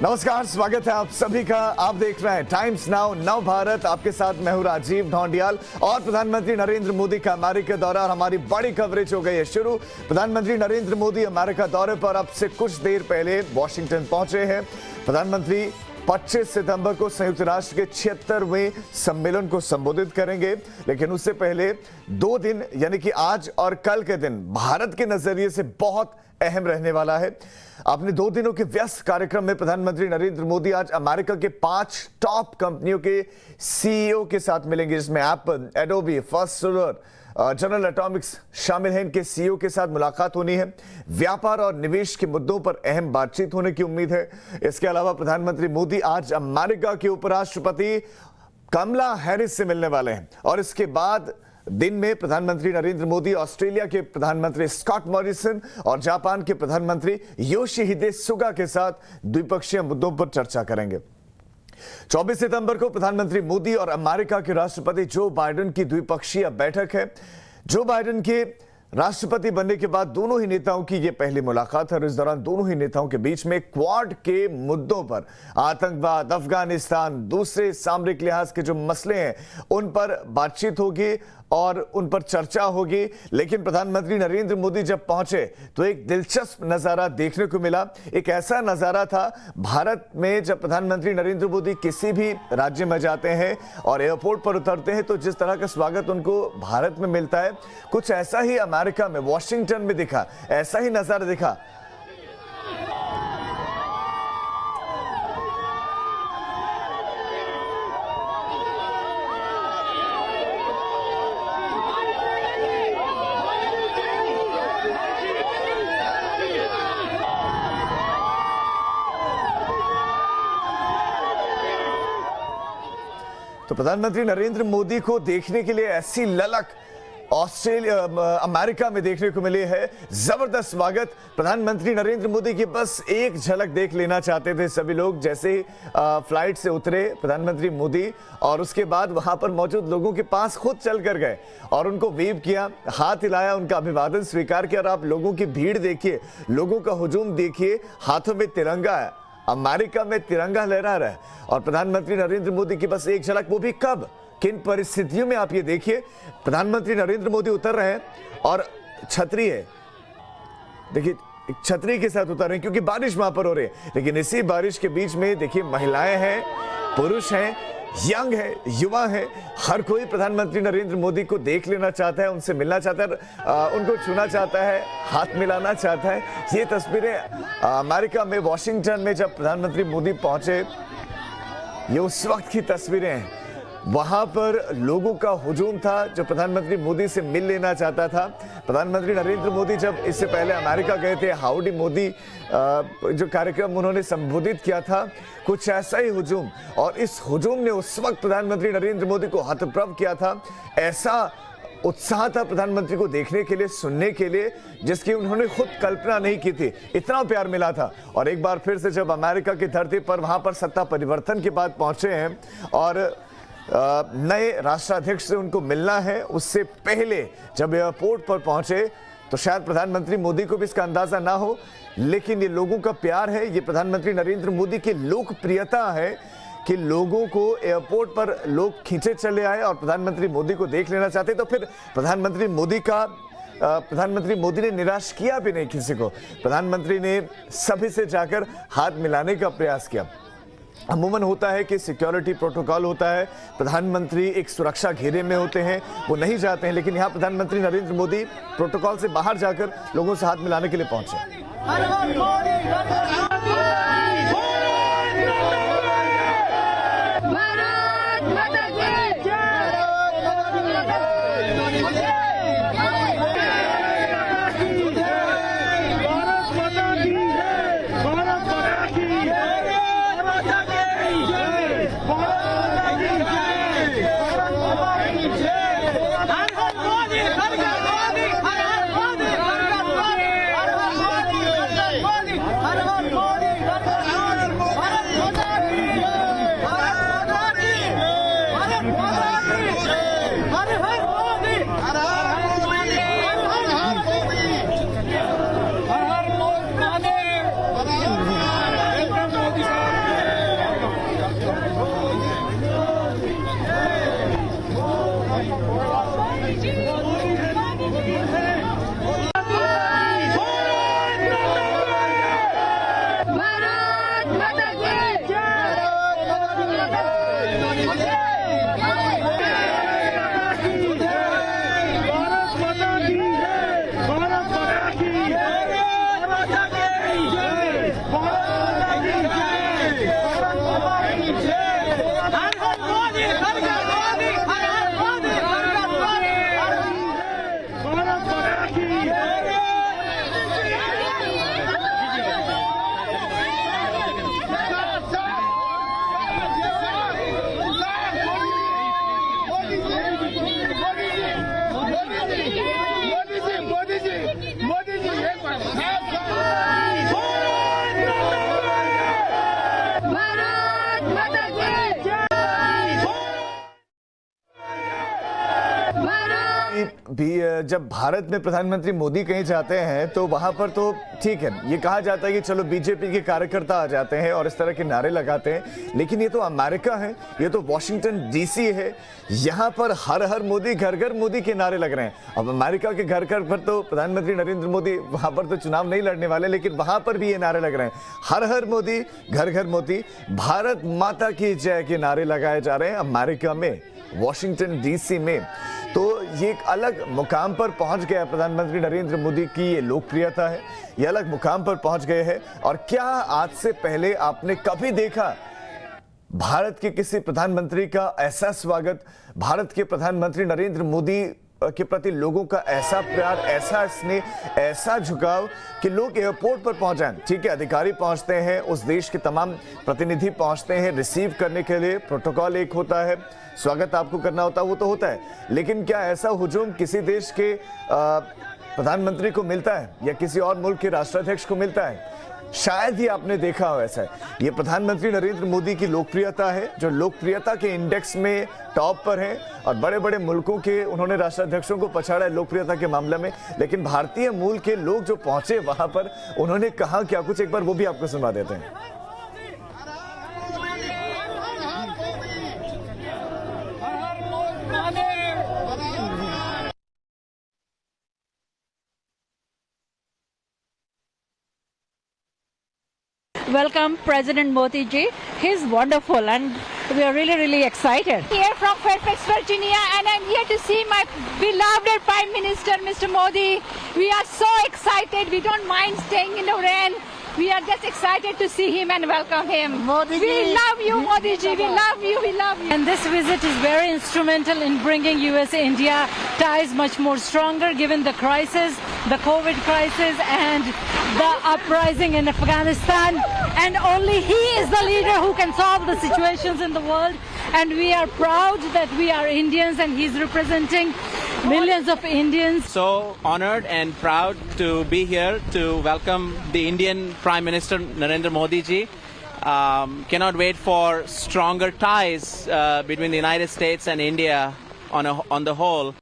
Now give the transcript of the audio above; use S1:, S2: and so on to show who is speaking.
S1: नमस्कार, स्वागत है आप सभी का। आप देख रहे हैं टाइम्स नाउ नव भारत। आपके साथ मैं हूं राजीव ढोंडियाल और प्रधानमंत्री नरेंद्र मोदी का अमेरिका दौरा और हमारी बड़ी कवरेज हो गई है शुरू। प्रधानमंत्री नरेंद्र मोदी अमेरिका दौरे पर अब से कुछ देर पहले वॉशिंगटन पहुंचे हैं। प्रधानमंत्री 25 सितंबर को संयुक्त राष्ट्र के 76वें सम्मेलन को संबोधित करेंगे, लेकिन उससे पहले 2 दिन यानी कि आज और कल के दिन भारत के नजरिए से बहुत अहम रहने वाला है। अपने 2 दिनों के व्यस्त कार्यक्रम में प्रधानमंत्री नरेंद्र मोदी आज अमेरिका के 5 टॉप कंपनियों के सीईओ के साथ मिलेंगे, जिसमें Apple, Adobe, first solar, general Atomics शामिल हैं। इनके सीईओ के साथ मुलाकात होनी है। व्यापार और निवेश के मुद्दों पर अहम बातचीत होने की उम्मीद है। इसके अलावा प्रधानमंत्री मोदी आज अमेरिका के उपराष्ट्रपति कमला हैरिस से मिलने वाले हैं और इसके बाद दिन में प्रधानमंत्री नरेंद्र मोदी ऑस्ट्रेलिया के प्रधानमंत्री स्कॉट मॉरिसन और जापान के प्रधानमंत्री योशिहिदे सुगा के साथ द्विपक्षीय मुद्दों पर चर्चा करेंगे। 24 सितंबर को प्रधानमंत्री मोदी और अमेरिका के राष्ट्रपति जो बाइडेन की द्विपक्षीय बैठक है। जो बाइडेन के राष्ट्रपति बनने के बाद दोनों ही नेताओं की यह पहली मुलाकात है और इस दौरान दोनों ही नेताओं के बीच में क्वाड के मुद्दों पर, आतंकवाद, अफगानिस्तान, दूसरे सामरिक लिहाज के जो मसले हैं उन पर बातचीत होगी और उन पर चर्चा होगी। लेकिन प्रधानमंत्री नरेंद्र मोदी जब पहुंचे तो एक दिलचस्प नजारा देखने को मिला। एक ऐसा नजारा था, भारत में जब प्रधानमंत्री नरेंद्र मोदी किसी भी राज्य में जाते हैं और एयरपोर्ट पर उतरते हैं तो जिस तरह का स्वागत उनको भारत में मिलता है, कुछ ऐसा ही अमेरिका में वॉशिंगटन में दिखा, ऐसा ही नजारा दिखा। तो प्रधानमंत्री नरेंद्र मोदी को देखने के लिए ऐसी ललक अमेरिका में देखने को मिली है। जबरदस्त स्वागत। प्रधानमंत्री नरेंद्र मोदी की बस एक झलक देख लेना चाहते थे सभी लोग। जैसे ही फ्लाइट से उतरे प्रधानमंत्री मोदी और उसके बाद वहां पर मौजूद लोगों के पास खुद चल कर गए और उनको वेव किया, हाथ हिलाया, उनका अभिवादन स्वीकार किया। और आप लोगों की भीड़ देखिए, लोगों का हुजूम देखिए, हाथों में तिरंगा है, अमेरिका में तिरंगा लहरा रहा है। और प्रधानमंत्री नरेंद्र मोदी की बस एक झलक, वो भी कब, किन परिस्थितियों में, आप ये देखिए। प्रधानमंत्री नरेंद्र मोदी उतर रहे हैं और छतरी है, देखिए छतरी के साथ उतर रहे हैं क्योंकि बारिश वहां पर हो रही है। लेकिन इसी बारिश के बीच में देखिए महिलाएं हैं, पुरुष हैं, यंग है, युवा है, हर कोई प्रधानमंत्री नरेंद्र मोदी को देख लेना चाहता है, उनसे मिलना चाहता है, उनको छूना चाहता है, हाथ मिलाना चाहता है। ये तस्वीरें अमेरिका में वॉशिंगटन में जब प्रधानमंत्री मोदी पहुंचे, ये उस वक्त की तस्वीरें हैं। वहां पर लोगों का हुजूम था जो प्रधानमंत्री मोदी से मिल लेना चाहता था। प्रधानमंत्री नरेंद्र मोदी जब इससे पहले अमेरिका गए थे, हाउडी मोदी जो कार्यक्रम उन्होंने संबोधित किया था, कुछ ऐसा ही हुजूम, और इस हुजूम ने उस वक्त प्रधानमंत्री नरेंद्र मोदी को हतप्रभ किया था। ऐसा उत्साह था प्रधानमंत्री को देखने के लिए, सुनने के लिए, जिसकी उन्होंने खुद कल्पना नहीं की थी। इतना प्यार मिला था। और एक बार फिर से जब अमेरिका की धरती पर वहां पर सत्ता परिवर्तन के बाद पहुंचे हैं और नए राष्ट्राध्यक्ष से उनको मिलना है, उससे पहले जब एयरपोर्ट पर पहुंचे तो शायद प्रधानमंत्री मोदी को भी इसका अंदाजा ना हो, लेकिन ये लोगों का प्यार है, ये प्रधानमंत्री नरेंद्र मोदी की लोकप्रियता है कि लोगों को एयरपोर्ट पर लोग खींचे चले आए और प्रधानमंत्री मोदी को देख लेना चाहते। तो फिर प्रधानमंत्री मोदी ने निराश किया भी नहीं किसी को। प्रधानमंत्री ने सभी से जाकर हाथ मिलाने का प्रयास किया। अमूमन होता है कि सिक्योरिटी प्रोटोकॉल होता है, प्रधानमंत्री एक सुरक्षा घेरे में होते हैं, वो नहीं जाते हैं, लेकिन यहाँ प्रधानमंत्री नरेंद्र मोदी प्रोटोकॉल से बाहर जाकर लोगों से हाथ मिलाने के लिए पहुंचे। जब भारत में प्रधानमंत्री मोदी कहीं जाते हैं तो वहां पर तो ठीक है, ये कहा जाता है कि चलो बीजेपी के कार्यकर्ता आ जाते हैं और इस तरह के नारे लगाते हैं, लेकिन ये तो अमेरिका है, ये तो वॉशिंगटन डीसी है, यहाँ पर हर हर मोदी घर घर मोदी के नारे लग रहे हैं। अब अमेरिका के घर घर पर तो प्रधानमंत्री नरेंद्र मोदी वहां पर तो चुनाव नहीं लड़ने वाले, लेकिन वहां पर भी ये नारे लग रहे हैं, हर हर मोदी घर घर मोदी, भारत माता की जय के नारे लगाए जा रहे हैं अमेरिका में, वॉशिंगटन डीसी में। तो ये एक अलग मुकाम पर पहुंच गया प्रधानमंत्री नरेंद्र मोदी की ये लोकप्रियता है, ये अलग मुकाम पर पहुंच गए हैं। और क्या आज से पहले आपने कभी देखा भारत के किसी प्रधानमंत्री का ऐसा स्वागत, भारत के प्रधानमंत्री नरेंद्र मोदी के प्रति लोगों का ऐसा प्यार, ऐसा स्नेह, ऐसा झुकाव कि लोग एयरपोर्ट पर पहुंच जाएं। ठीक है, अधिकारी पहुंचते हैं, उस देश के तमाम प्रतिनिधि पहुंचते हैं रिसीव करने के लिए, प्रोटोकॉल एक होता है, स्वागत आपको करना होता है, वो तो होता है, लेकिन क्या ऐसा हुजूम किसी देश के प्रधानमंत्री को मिलता है या किसी और मुल्क के राष्ट्राध्यक्ष को मिलता है? शायद ही आपने देखा हो ऐसा। ये प्रधानमंत्री नरेंद्र मोदी की लोकप्रियता है जो लोकप्रियता के इंडेक्स में टॉप पर है, और बड़े बड़े मुल्कों के उन्होंने राष्ट्राध्यक्षों को पछाड़ा है लोकप्रियता के मामले में, लेकिन भारतीय मूल के लोग जो पहुंचे वहां पर उन्होंने कहा क्या कुछ, एक बार वो भी आपको सुनवा देते हैं।
S2: Welcome President Modi ji. He's wonderful and we are really excited.
S3: Here from Fairfax, Virginia, and I'm here to see my beloved Prime Minister, Mr. Modi. We are so excited. We don't mind staying in the rain. We are just excited to see him and welcome him.
S2: Modi ji.
S3: We love you, Modi ji. We love you. We love you.
S2: And this visit is very instrumental in bringing US-India ties much more stronger given the crisis, the COVID crisis and the uprising in Afghanistan. And only he is the leader who can solve the situations in the world. And we are proud that we are Indians and he's representing millions of Indians.
S4: So honored and proud to be here to welcome the Indian Prime Minister Narendra Modi ji. Cannot wait for stronger ties between the United States and India on the whole.